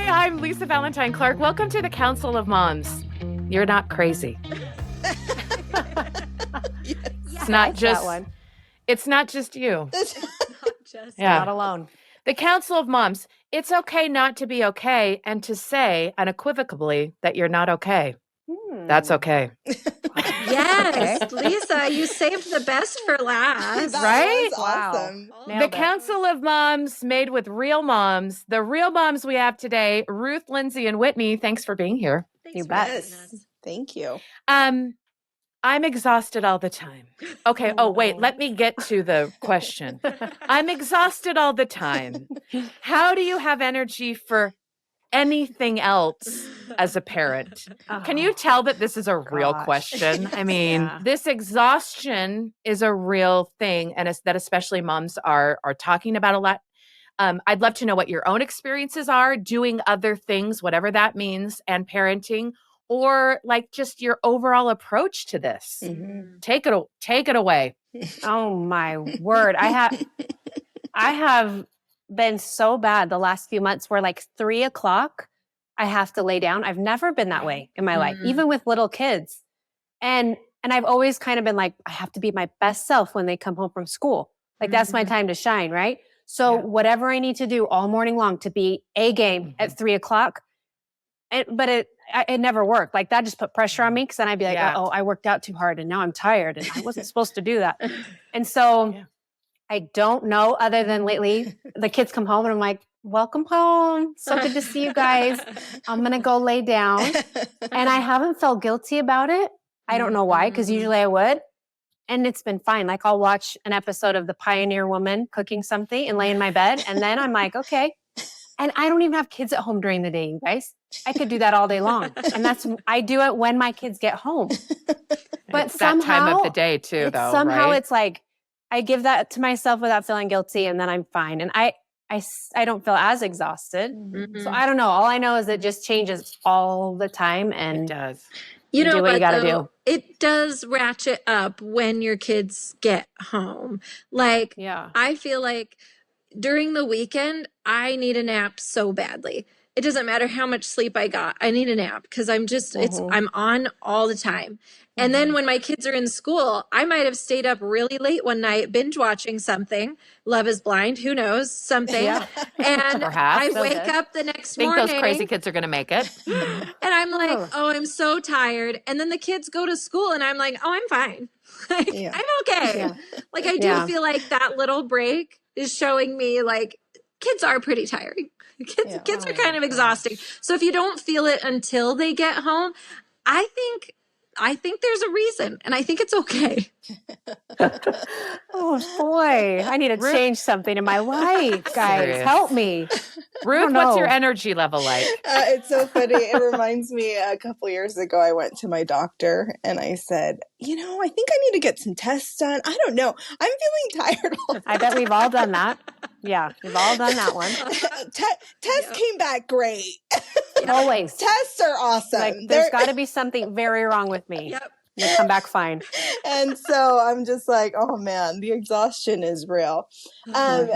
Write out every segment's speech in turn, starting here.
I'm Lisa Valentine Clark. Welcome to the Council of Moms. You're not crazy. It's not just that one. It's not just you. Not alone. The Council of Moms. It's okay not to be okay and to say unequivocally that you're not okay. That's okay. Yes, okay. Lisa, you saved the best for last. Right? Awesome. Wow. The Council of Moms made with real moms. The real moms we have today, Ruth, Lindsay, and Whitney. Thanks for being here. You bet. Yes. Thank you. I'm exhausted all the time. Okay. Oh, wait. Let me get to the question. I'm exhausted all the time. How do you have energy for anything else as a parent? Can you tell that this is a real question? I mean, this exhaustion is a real thing, and that especially moms are talking about a lot. I'd love to know what your own experiences are doing other things, whatever that means, and parenting, or like just your overall approach to this. Mm-hmm. Take it away. Oh my word. I have been so bad the last few months where like 3:00, I have to lay down. I've never been that way in my life, even with little kids. And I've always kind of been like, I have to be my best self when they come home from school. Like that's my time to shine, right? So whatever I need to do all morning long to be a game at 3:00, but it never worked. Like that just put pressure on me because then I'd be like, oh, I worked out too hard and now I'm tired and I wasn't supposed to do that. And so I don't know, other than lately the kids come home and I'm like, welcome home. So good to see you guys. I'm going to go lay down. And I haven't felt guilty about it. I don't know why, because usually I would. And it's been fine. Like I'll watch an episode of The Pioneer Woman cooking something and lay in my bed. And then I'm like, okay. And I don't even have kids at home during the day, you guys. I could do that all day long. And I do it when my kids get home. But it's somehow, that time of the day too, though. Somehow right? It's like, I give that to myself without feeling guilty, and then I'm fine. And I don't feel as exhausted. Mm-hmm. So I don't know. All I know is it just changes all the time. And it does. You know do what you got to do. It does ratchet up when your kids get home. Like, I feel like during the weekend, I need a nap so badly. It doesn't matter how much sleep I got. I need a nap because I'm just, I'm on all the time. And then when my kids are in school, I might have stayed up really late one night, binge watching something. Love is Blind, who knows, something. Yeah. And perhaps. I wake up the next morning. Think those crazy kids are going to make it. And I'm like, oh, I'm so tired. And then the kids go to school and I'm like, oh, I'm fine. I'm okay. Yeah. Like I do feel like that little break is showing me like kids are pretty tiring. Kids are kind of exhausting. So if you don't feel it until they get home, I think there's a reason, and I think it's okay. Oh boy, I need to change something in my life, guys. Serious. Help me. Ruth, what's your energy level like? It's so funny. It reminds me, a couple years ago, I went to my doctor and I said, I think I need to get some tests done. I don't know. I'm feeling tired. I bet we've all done that. Yeah, we've all done that one. Tests came back great. Always. Tests are awesome. Like, there's got to be something very wrong with me. Yep. They come back fine. And so I'm just like, oh man, the exhaustion is real. And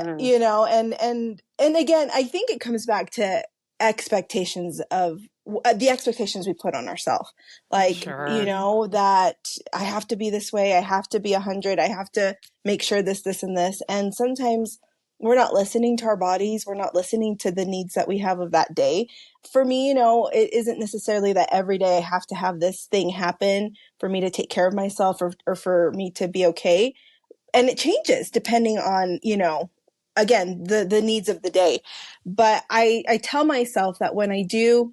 again, I think it comes back to expectations of the expectations we put on ourselves. Like, that I have to be this way. I have to be 100. I have to make sure this, and this. And sometimes we're not listening to our bodies. We're not listening to the needs that we have of that day. For me, it isn't necessarily that every day I have to have this thing happen for me to take care of myself or for me to be okay. And it changes depending on, again, the needs of the day. But I tell myself that when I do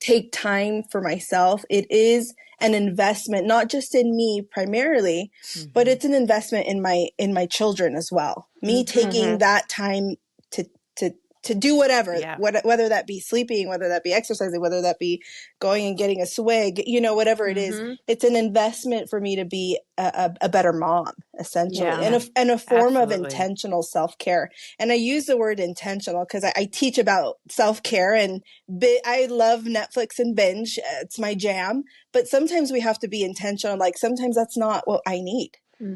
take time for myself, it is an investment, not just in me primarily, but it's an investment in my children as well. Me taking that time to do whatever, whether that be sleeping, whether that be exercising, whether that be going and getting a swig, whatever it is, it's an investment for me to be a better mom, essentially, and a form of intentional self-care. And I use the word intentional because I teach about self-care, and I love Netflix and binge. It's my jam. But sometimes we have to be intentional. Like sometimes that's not what I need.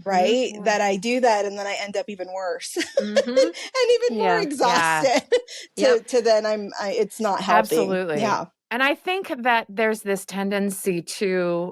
right? Yeah. That I do that and then I end up even worse and even more exhausted to then it's not helping. Absolutely. Yeah. And I think that there's this tendency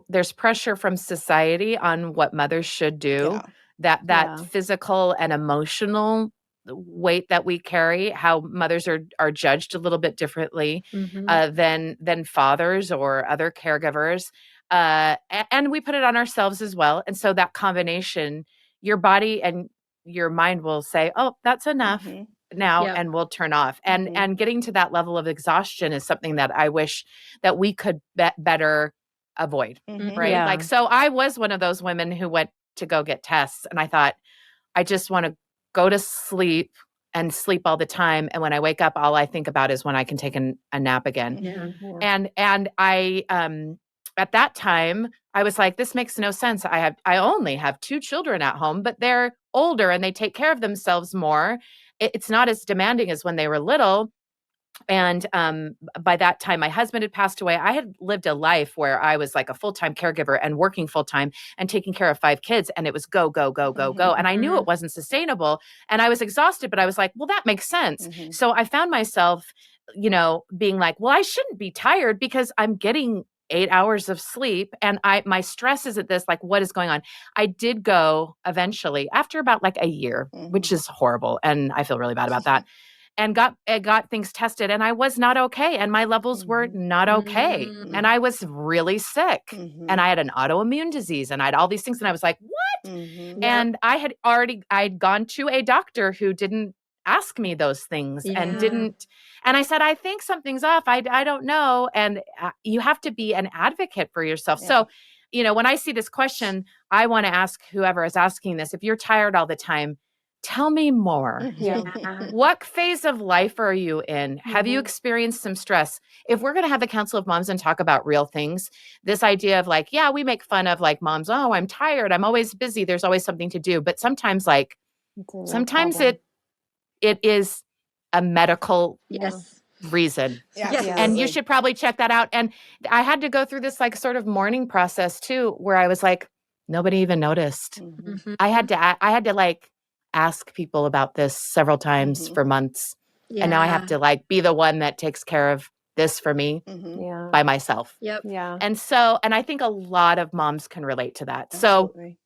there's pressure from society on what mothers should do, that physical and emotional weight that we carry, how mothers are judged a little bit differently than fathers or other caregivers. And we put it on ourselves as well. And so that combination, your body and your mind will say, oh, that's enough now, and we'll turn off. And getting to that level of exhaustion is something that I wish that we could better avoid, right? Yeah. Like, so I was one of those women who went to go get tests, and I thought, I just want to go to sleep and sleep all the time. And when I wake up, all I think about is when I can take a nap again. And I, at that time, I was like, this makes no sense. I only have 2 children at home, but they're older and they take care of themselves more. It's not as demanding as when they were little. And by that time, my husband had passed away. I had lived a life where I was like a full-time caregiver and working full-time and taking care of 5 kids. And it was go, go, go, go, go. And I knew it wasn't sustainable. And I was exhausted, but I was like, well, that makes sense. So I found myself, being like, well, I shouldn't be tired because I'm getting 8 hours of sleep and my stress isn't this, like, what is going on? I did go eventually after about like a year, which is horrible. And I feel really bad about that. And got things tested, and I was not okay. And my levels were not okay. And I was really sick. And I had an autoimmune disease and I had all these things. And I was like, what? And I'd gone to a doctor who didn't ask me those things and I said, I think something's off. I don't know. And you have to be an advocate for yourself. So, when I see this question, I want to ask whoever is asking this, if you're tired all the time, tell me more. What phase of life are you in? Have you experienced some stress? If we're going to have a Council of Moms and talk about real things, this idea of like, we make fun of like moms. Oh, I'm tired. I'm always busy. There's always something to do. But sometimes it is a medical reason. And you should probably check that out. And I had to go through this like sort of mourning process too, where I was like, nobody even noticed. I had to like ask people about this several times for months. And now I have to like be the one that takes care of this for me by myself. And I think a lot of moms can relate to that. Absolutely. So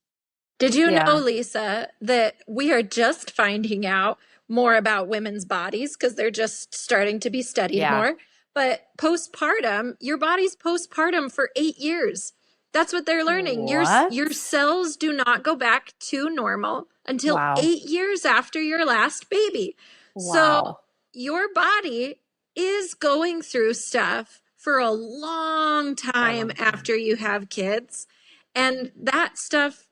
did you know, Lisa, that we are just finding out more about women's bodies because they're just starting to be studied more. But postpartum, your body's postpartum for 8 years. That's what they're learning. Your cells do not go back to normal until 8 years after your last baby. So your body is going through stuff for a long time after you have kids. And that stuff,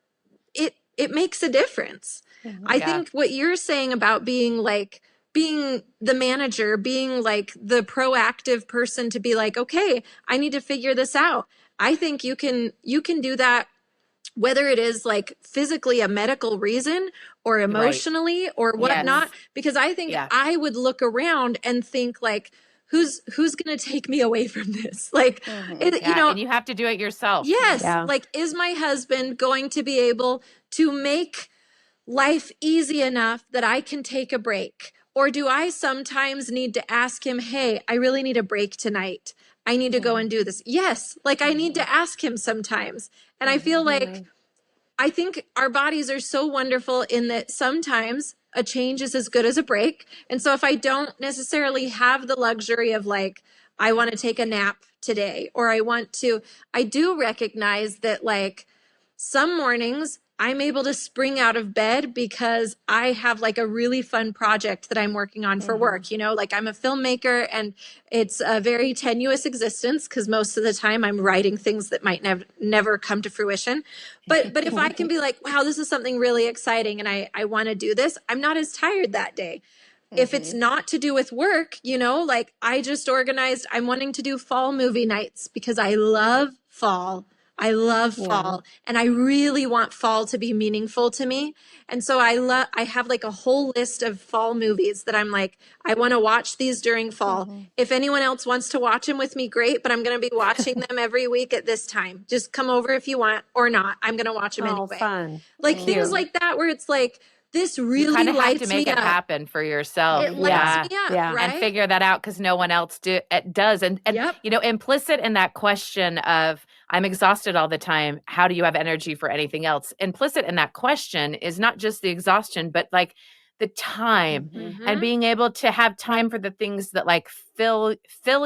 it makes a difference. I think what you're saying about being the manager, being like the proactive person to be like, okay, I need to figure this out. I think you can do that, whether it is like physically a medical reason or emotionally or whatnot, because I think I would look around and think like, who's going to take me away from this? Like, and you have to do it yourself. Yes. Like, is my husband going to be able to make life easy enough that I can take a break? Or do I sometimes need to ask him, hey, I really need a break tonight. I need to go and do this. Yes. Like I need to ask him sometimes. And I feel like, I think our bodies are so wonderful in that sometimes a change is as good as a break. And so if I don't necessarily have the luxury of like, I want to take a nap today, or I do recognize that like some mornings I'm able to spring out of bed because I have like a really fun project that I'm working on for work. Like I'm a filmmaker and it's a very tenuous existence because most of the time I'm writing things that might never come to fruition. But if I can be like, wow, this is something really exciting and I want to do this, I'm not as tired that day. If it's not to do with work, like I just organized, I'm wanting to do fall movie nights because I love fall. I love fall, and I really want fall to be meaningful to me. And so I have like a whole list of fall movies that I'm like, I want to watch these during fall. If anyone else wants to watch them with me, great, but I'm going to be watching them every week at this time. Just come over if you want or not. I'm going to watch them anyway. Fun. Like things like that where it's like, this You really kind of have to lights make me it up. happen for yourself. It lights me up, right? And figure that out because no one else does. And you know, implicit in that question of I'm exhausted all the time, how do you have energy for anything else? Implicit in that question is not just the exhaustion, but like the time and being able to have time for the things that like fill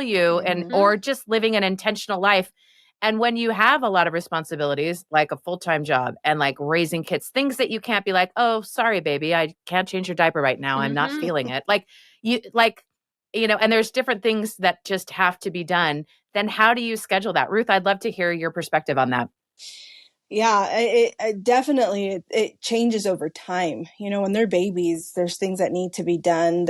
you and or just living an intentional life. And when you have a lot of responsibilities, like a full-time job and like raising kids, things that you can't be like, oh, sorry, baby, I can't change your diaper right now. I'm not feeling it. Like, you know, and there's different things that just have to be done. Then how do you schedule that? Ruth, I'd love to hear your perspective on that. Yeah, it definitely, it changes over time. You know, when they're babies, there's things that need to be done.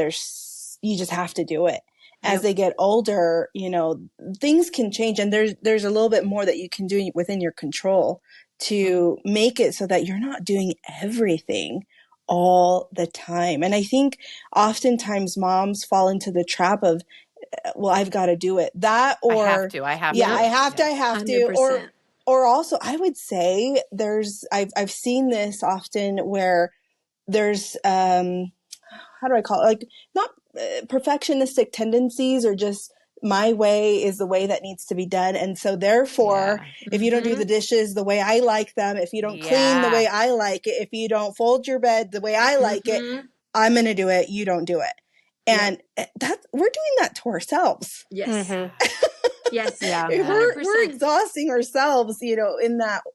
You just have to do it. As they get older, you know, things can change, and there's a little bit more that you can do within your control to make it so that you're not doing everything all the time. And I think oftentimes moms fall into the trap of, well, I've got to do it. That or I have to. I have to. 100%. Or also, I would say I've seen this often where there's how do I call it? Like not perfectionistic tendencies, or just my way is the way that needs to be done. And so therefore, if you don't do the dishes the way I like them, if you don't clean the way I like it, if you don't fold your bed the way I like it, I'm going to do it. You don't do it. And we're doing that to ourselves. Yes. Yes. Yeah. We're exhausting ourselves, you know,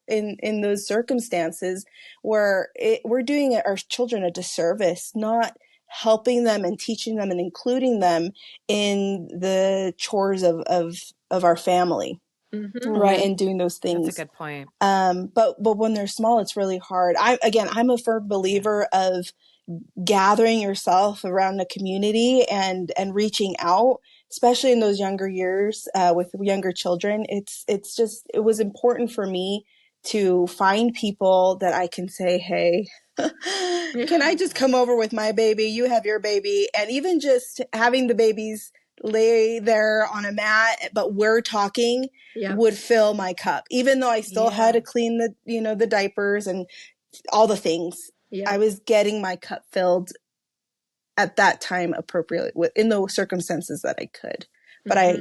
in those circumstances where we're doing our children a disservice, not helping them and teaching them and including them in the chores of our family. Right. And doing those things. That's a good point. But when they're small, it's really hard. I'm a firm believer of gathering yourself around a community and reaching out, especially in those younger years with younger children. It was important for me to find people that I can say, hey, can I just come over with my baby? You have your baby. And even just having the babies lay there on a mat, but we're talking would fill my cup, even though I still had to clean the diapers and all the things. I was getting my cup filled at that time appropriately in the circumstances that I could. But I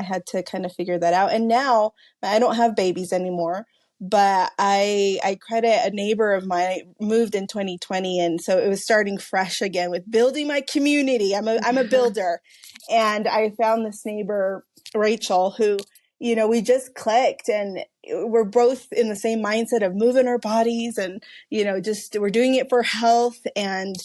had to kind of figure that out. And now I don't have babies anymore, but I credit a neighbor of mine moved in 2020. And so it was starting fresh again with building my community. I'm a builder. And I found this neighbor, Rachel, who, you know, we just clicked, and we're both in the same mindset of moving our bodies, and, you know, just we're doing it for health. And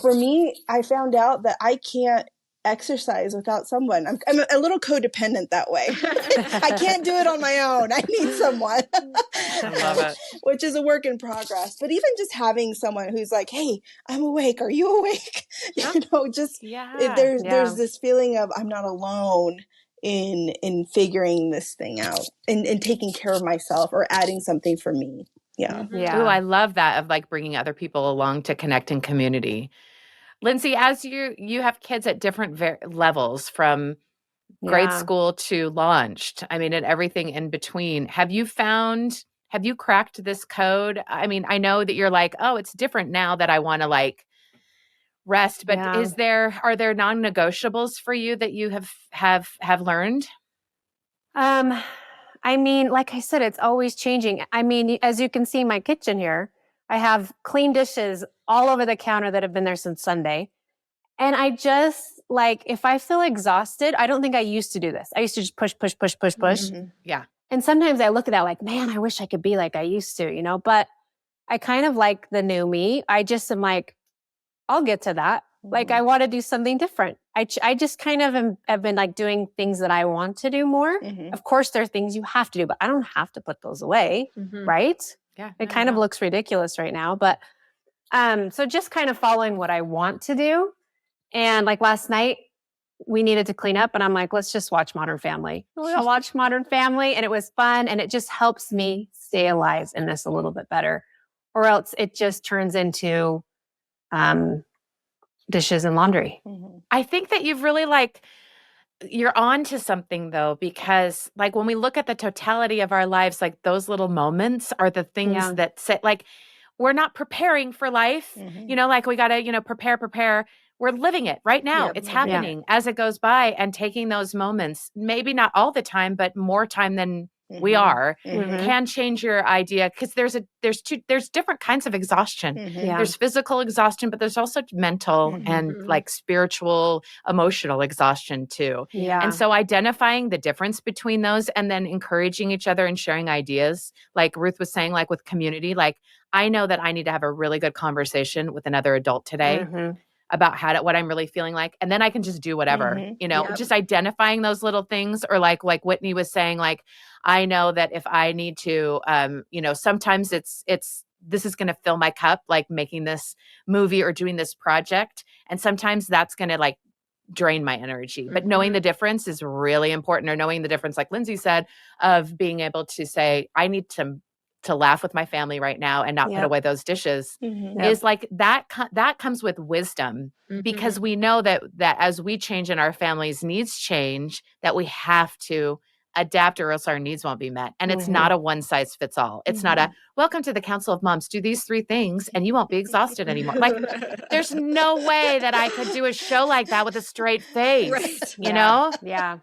for me, I found out that I can't exercise without someone. I'm a little codependent that way. I can't do it on my own. I need someone. I love it. Which is a work in progress. But even just having someone who's like, hey, I'm awake. Are you awake? You know, just there's this feeling of I'm not alone in figuring this thing out and taking care of myself or adding something for me. Yeah. Ooh, I love that, of like bringing other people along to connect in community. Lindsay, as you have kids at different levels, from grade school to launched, I mean, and everything in between, have you cracked this code? I mean, I know that you're like, oh, it's different now that I want to like rest, but are there non-negotiables for you that you have learned? I mean, like I said, it's always changing. I mean, as you can see my kitchen here, I have clean dishes all over the counter that have been there since Sunday. And I just, like, if I feel exhausted, I don't think I used to do this. I used to just push. Yeah. And sometimes I look at that like, man, I wish I could be like I used to, you know, but I kind of like the new me. I just am like, I'll get to that. Like, I want to do something different. I just kind of have been like doing things that I want to do more. Of course, there are things you have to do, but I don't have to put those away, right? Yeah. It kind of looks ridiculous right now, but so just kind of following what I want to do. And like last night, we needed to clean up, and I'm like, let's just watch Modern Family. We'll watch Modern Family, and it was fun, and it just helps me stay alive in this a little bit better. Or else it just turns into dishes and laundry. I think that you've really you're on to something though, because like when we look at the totality of our lives, like those little moments are the things that say, like, we're not preparing for life, like we got to, prepare. We're living it right now. It's happening as it goes by, and taking those moments, maybe not all the time, but more time than we are, can change your idea. Cause there's different kinds of exhaustion. There's physical exhaustion, but there's also mental and like spiritual, emotional exhaustion too. And so identifying the difference between those, and then encouraging each other and sharing ideas, like Ruth was saying, like with community, like I know that I need to have a really good conversation with another adult today about what I'm really feeling like. And then I can just do whatever, just identifying those little things. Or like Whitney was saying, like, I know that if I need to, sometimes it's this is going to fill my cup, like making this movie or doing this project. And sometimes that's going to like drain my energy. But knowing the difference is really important, or knowing the difference, like Lindsay said, of being able to say, I need to laugh with my family right now and not put away those dishes, is like that comes with wisdom, because we know that as we change and our family's needs change, that we have to adapt, or else our needs won't be met. And it's not a one size fits all. It's not a welcome to the Council of Moms, do these 3 things and you won't be exhausted anymore. Like there's no way that I could do a show like that with a straight face, you know? Yeah.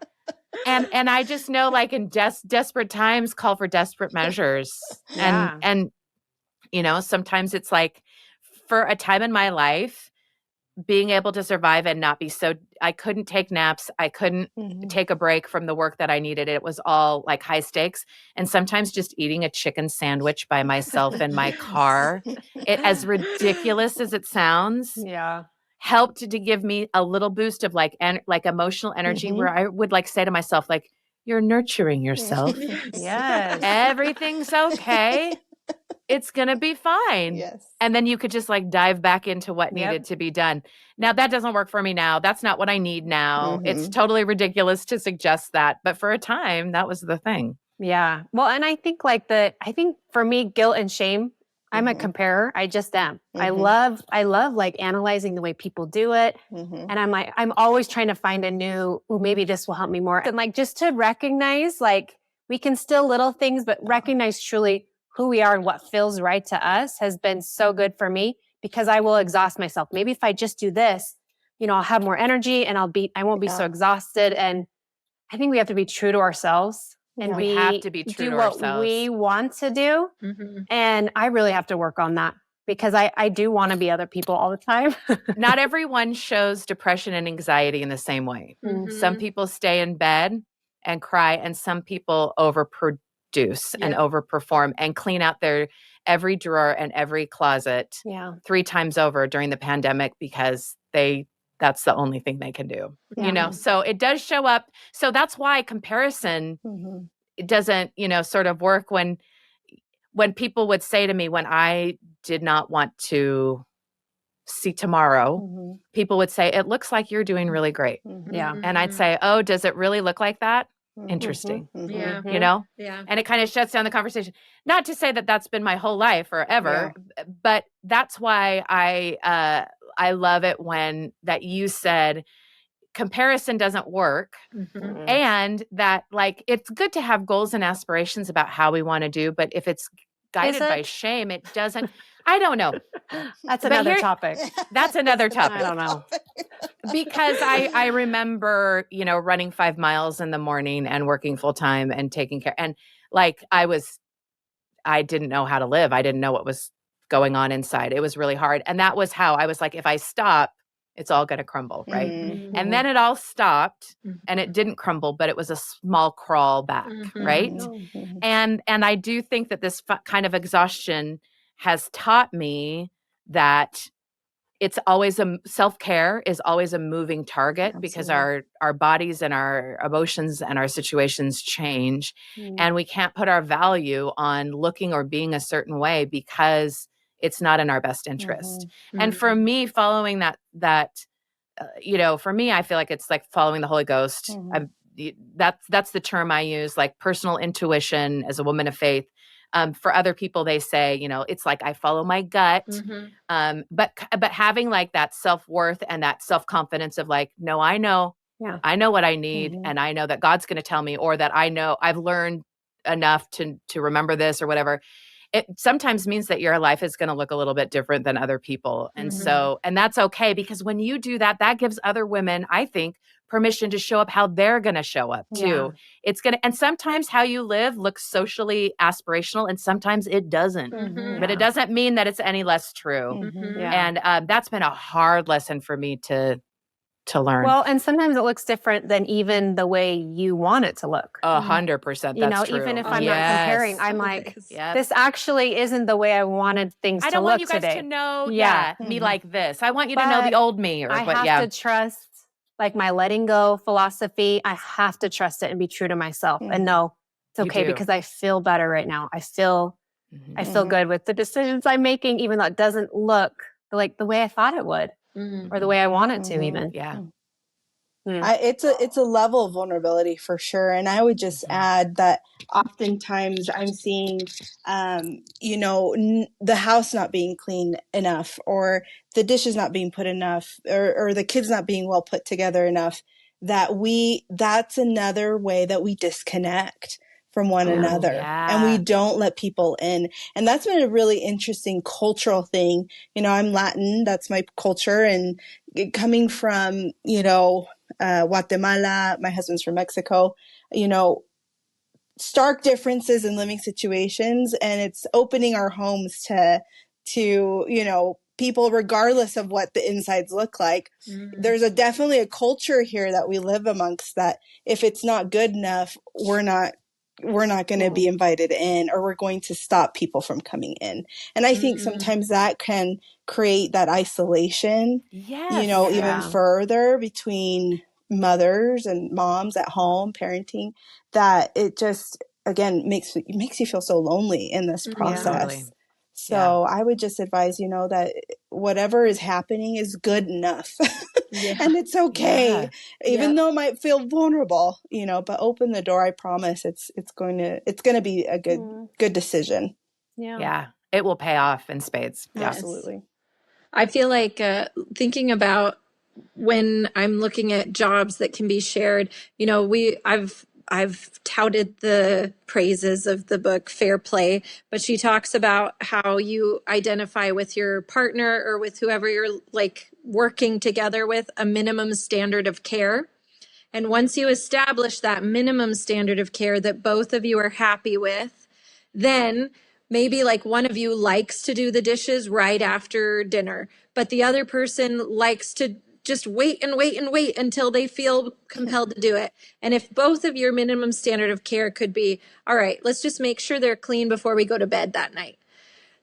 And I just know, like, in desperate times call for desperate measures. And sometimes it's like, for a time in my life, being able to survive and not be I couldn't take naps. I couldn't take a break from the work that I needed. It was all like high stakes. And sometimes just eating a chicken sandwich by myself in my car, as ridiculous as it sounds, helped to give me a little boost of like emotional energy, where I would like say to myself, like, you're nurturing yourself. Yes. Everything's okay. It's going to be fine. Yes. And then you could just like dive back into what needed to be done. Now that doesn't work for me now. That's not what I need now. It's totally ridiculous to suggest that. But for a time, that was the thing. Yeah. Well, and I think for me, guilt and shame, I'm a comparer. I just am. I love like analyzing the way people do it. And I'm always trying to find a new, maybe this will help me more. And like, just to recognize, like, we can still little things, but recognize truly who we are and what feels right to us has been so good for me, because I will exhaust myself. Maybe if I just do this, I'll have more energy and I won't be so exhausted. And I think we have to be true to ourselves. And we have to be true to ourselves. What we want to do. And I really have to work on that, because I do want to be other people all the time. Not everyone shows depression and anxiety in the same way. Some people stay in bed and cry, and some people overproduce and overperform and clean out their every drawer and every closet 3 times over during the pandemic, because that's the only thing they can do, so it does show up. So that's why comparison it doesn't, sort of work when people would say to me, when I did not want to see tomorrow, people would say, it looks like you're doing really great. And I'd say, oh, does it really look like that? Interesting. Yeah. And it kind of shuts down the conversation. Not to say that that's been my whole life or ever, but that's why I love it when that you said comparison doesn't work, and that like it's good to have goals and aspirations about how we want to do, but if it's guided by shame, it doesn't. I don't know. That's another topic. That's another topic. I don't know. Because I remember, running 5 miles in the morning and working full time and taking care. And like, I didn't know how to live. I didn't know what was going on inside. It was really hard. And that was how I was like, if I stop, it's all going to crumble. Right. And then it all stopped and it didn't crumble, but it was a small crawl back. Right. And I do think that this kind of exhaustion has taught me that it's always self-care is always a moving target. Absolutely. Because our bodies and our emotions and our situations change, and we can't put our value on looking or being a certain way because it's not in our best interest. And for me, following that for me, I feel like it's like following the Holy Ghost. Mhm. That's the term I use, like personal intuition as a woman of faith. For other people, they say, it's like I follow my gut. But having like that self-worth and that self-confidence of like, no, I know what I need, and I know that God's going to tell me, or that I know I've learned enough to remember this or whatever. It sometimes means that your life is going to look a little bit different than other people. And and that's okay, because when you do that, that gives other women, I think, permission to show up how they're going to show up too. It's going to, and sometimes how you live looks socially aspirational and sometimes it doesn't, but it doesn't mean that it's any less true. And that's been a hard lesson for me to learn. Well, and sometimes it looks different than even the way you want it to look. 100%. That's true. Even if I'm not comparing, I'm like, this actually isn't the way I wanted things to look today. I don't want you guys to know, me like this. I want you to know the old me. I have to trust, like, my letting go philosophy. I have to trust it and be true to myself and know it's okay because I feel better right now. I feel good with the decisions I'm making, even though it doesn't look like the way I thought it would. Or the way I want it to, even. It's a level of vulnerability for sure. And I would just add that oftentimes I'm seeing, the house not being clean enough, or the dishes not being put enough, or the kids not being well put together enough, that's another way that we disconnect from one another, and we don't let people in. And that's been a really interesting cultural thing. I'm Latin, that's my culture, and coming from, Guatemala, my husband's from Mexico, stark differences in living situations, and it's opening our homes to people, regardless of what the insides look like. There's definitely a culture here that we live amongst that if it's not good enough, we're not going to be invited in, or we're going to stop people from coming in. And I think sometimes that can create that isolation, even further between mothers and moms at home parenting, that it just, again, makes you feel so lonely in this process. Totally. So I would just advise, that whatever is happening is good enough. And it's okay, even though it might feel vulnerable, but open the door. I promise it's going to be a good decision. Yeah. It will pay off in spades. Yes. Absolutely. I feel like thinking about when I'm looking at jobs that can be shared, I've touted the praises of the book Fair Play, but she talks about how you identify with your partner or with whoever you're like working together with a minimum standard of care. And once you establish that minimum standard of care that both of you are happy with, then maybe like one of you likes to do the dishes right after dinner, but the other person likes to just wait until they feel compelled to do it. And if both of your minimum standard of care could be, all right, let's just make sure they're clean before we go to bed that night,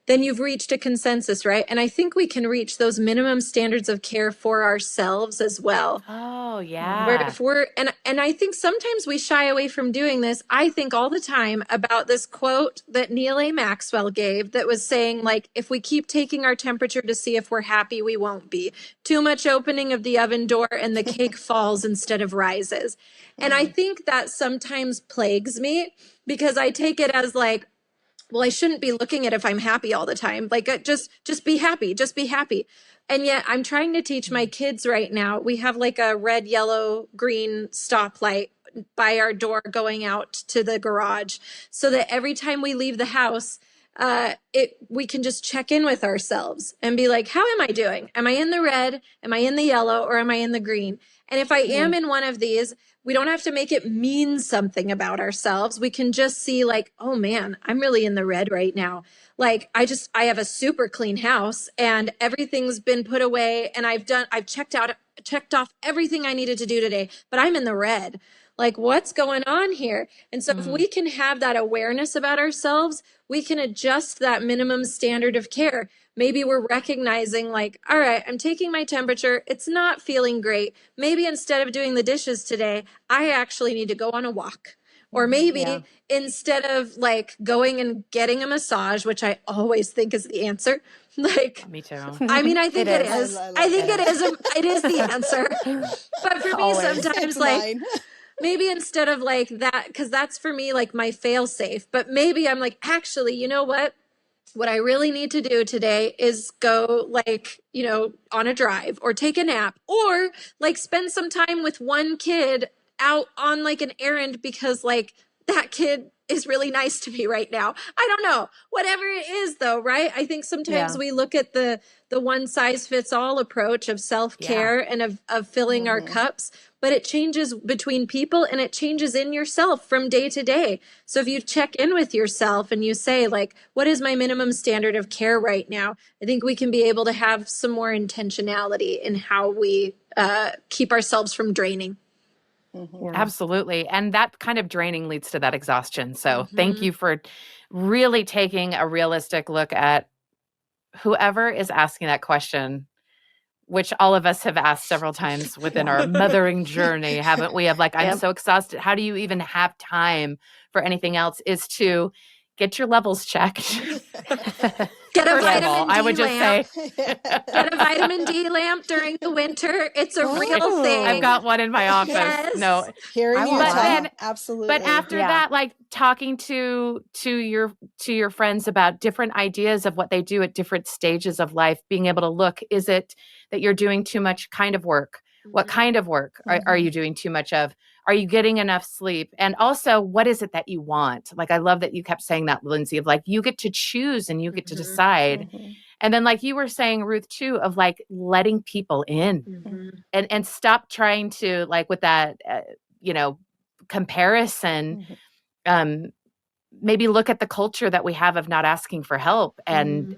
then you've reached a consensus, right? And I think we can reach those minimum standards of care for ourselves as well. Oh, yeah. Where if we're, and I think sometimes we shy away from doing this. I think all the time about this quote that Neil A. Maxwell gave that was saying, like, if we keep taking our temperature to see if we're happy, we won't be. Too much opening of the oven door and the cake falls instead of rises. And I think that sometimes plagues me because I take it as like, well, I shouldn't be looking at if I'm happy all the time. Like, just be happy, just be happy. And yet I'm trying to teach my kids right now. We have like a red, yellow, green stoplight by our door going out to the garage so that every time we leave the house, we can just check in with ourselves and be like, how am I doing? Am I in the red? Am I in the yellow? Or am I in the green? And if I am in one of these, we don't have to make it mean something about ourselves. We can just see like, oh man, I'm really in the red right now. Like I have a super clean house and everything's been put away and I've checked off everything I needed to do today, but I'm in the red. Like what's going on here? And so if we can have that awareness about ourselves, we can adjust that minimum standard of care. Maybe we're recognizing like, all right, I'm taking my temperature. It's not feeling great. Maybe instead of doing the dishes today, I actually need to go on a walk. Or maybe instead of like going and getting a massage, which I always think is the answer, like, Me too. I mean, I think it is. I think it it is. It is the answer. But for me, sometimes like maybe instead of like that, because that's for me like my fail safe. But maybe I'm like, actually, you know what? What I really need to do today is go like, you know, on a drive or take a nap or like spend some time with one kid out on like an errand because like that kid is really nice to me right now. I don't know. Whatever it is though, right? I think sometimes we look at the one size fits all approach of self-care and of filling our cups, but it changes between people and it changes in yourself from day to day. So if you check in with yourself and you say like, what is my minimum standard of care right now? I think we can be able to have some more intentionality in how we keep ourselves from draining. Absolutely. And that kind of draining leads to that exhaustion. So thank you for really taking a realistic look at whoever is asking that question, which all of us have asked several times within our mothering journey, haven't we? Of like, I'm so exhausted. How do you even have time for anything else? Is to get your levels checked. Get a vitamin D I would just lamp. say, Get a vitamin D lamp during the winter. It's a real thing. I've got one in my office. Yes. No, Here in Utah, then, absolutely. but after that, like talking to your friends about different ideas of what they do at different stages of life, being able to look, is it that you're doing too much kind of work? What kind of work are you doing too much of? Are you getting enough sleep? And also, what is it that you want? Like, I love that you kept saying that, Lindsay, of like, you get to choose and you get to decide. And then like you were saying, Ruth, too, of like letting people in and stop trying to like with that, comparison, maybe look at the culture that we have of not asking for help and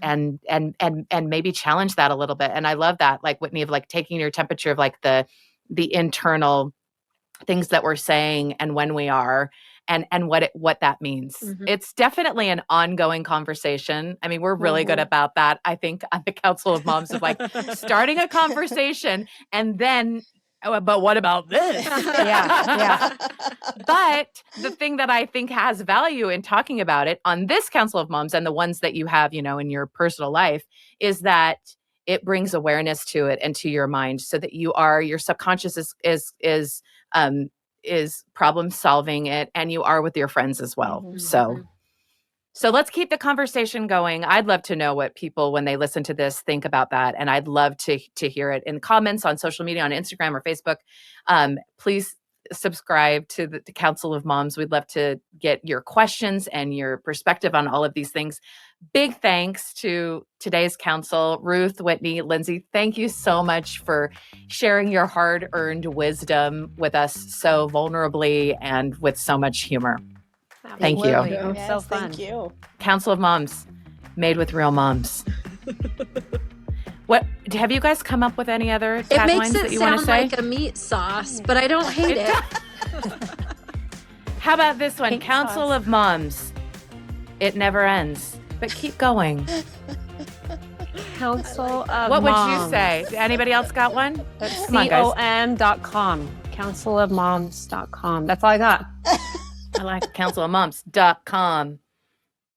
maybe challenge that a little bit. And I love that, like Whitney, of like taking your temperature of like the internal things that we're saying and when we are and what that means. It's definitely an ongoing conversation. I mean, we're really good about that, I think, on the Council of Moms, of like starting a conversation and then, but what about this? But the thing that I think has value in talking about it on this Council of Moms and the ones that you have, in your personal life, is that it brings awareness to it and to your mind, so that your subconscious is problem solving it, and you are with your friends as well. So let's keep the conversation going. I'd love to know what people, when they listen to this, think about that. And I'd love to hear it in comments on social media, on Instagram or Facebook. Please subscribe to the Council of Moms. We'd love to get your questions and your perspective on all of these things. Big thanks to today's council, Ruth, Whitney, Lindsay. Thank you so much for sharing your hard-earned wisdom with us so vulnerably and with so much humor. Thank you. Yes, so fun. Thank you. Council of Moms, made with real moms. What have you guys come up with any other taglines that you want to say? It makes it sound like a meat sauce, but I don't hate it. How about this one? Pink Council sauce. of Moms. It never ends, but keep going. Council of What would Moms. you say? Anybody else got one? Come on, guys. COM.com. Councilofmoms.com. That's all I got. I like councilofmoms.com.